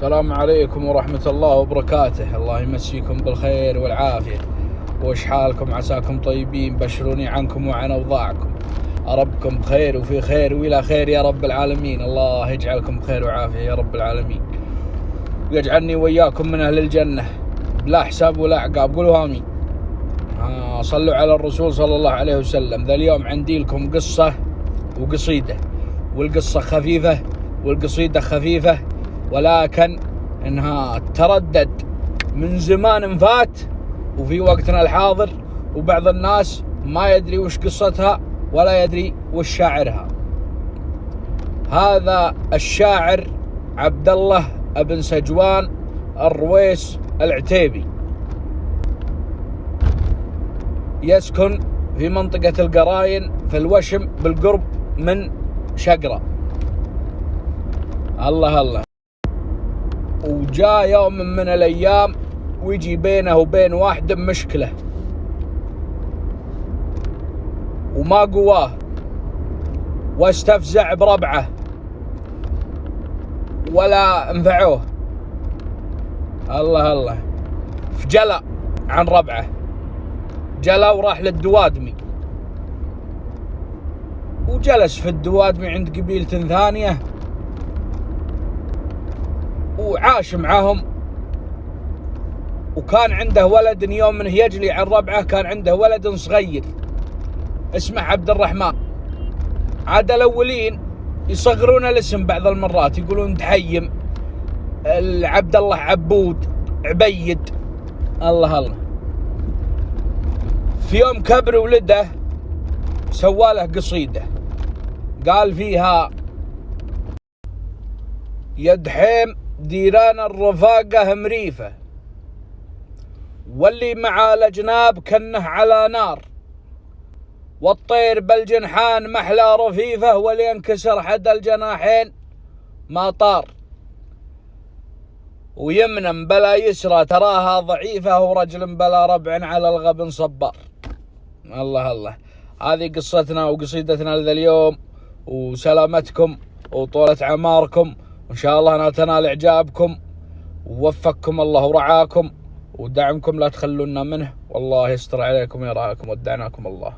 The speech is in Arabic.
السلام عليكم ورحمة الله وبركاته. الله يمسيكم بالخير والعافية. وش حالكم؟ عساكم طيبين. بشروني عنكم وعن أوضاعكم. أربكم بخير وفي خير وإلى خير يا رب العالمين. الله يجعلكم بخير وعافية يا رب العالمين، ويجعلني وياكم من أهل الجنة بلا حساب ولا عقاب. قولوا آمين. صلوا على الرسول صلى الله عليه وسلم. ذا اليوم عندي لكم قصة وقصيدة، والقصة خفيفة والقصيدة خفيفة، ولكن انها تردد من زمان فات وفي وقتنا الحاضر، وبعض الناس ما يدري وش قصتها ولا يدري وش شاعرها. هذا الشاعر عبد الله ابن سجوان الرويس العتيبي، يسكن في منطقة القراين في الوشم بالقرب من شقرة. الله. وجاء يوم من الأيام ويجي بينه وبين واحد مشكلة وما قواه، واستفزع بربعه ولا انفعوه. الله فجلى عن ربعه، جلى وراح للدوادمي، وجلس في الدوادمي عند قبيلة ثانية وعاش معهم. وكان عنده ولد يوم منه يجلي عن ربعه، كان عنده ولد صغير اسمه عبد الرحمن. عاد الأولين يصغرون الاسم بعض المرات، يقولون دحيم، عبد الله عبود، عبيد. الله. في يوم كبر ولده سواله قصيدة قال فيها: يا دحيم ديران الرفاقة مريفة، واللي مع الأجناب كنه على نار، والطير بالجنحان محلى رفيفة، ولينكسر حد الجناحين ما طار، ويمنا بلا يسرى تراها ضعيفة، ورجل بلا ربع على الغبن صبار. الله. هذه قصتنا وقصيدتنا لذا اليوم، وسلامتكم وطولة عماركم، وإن شاء الله نتنال إعجابكم، ووفقكم الله ورعاكم، ودعمكم لا تخلونا منه، والله يستر عليكم ويرعاكم، ودعناكم الله.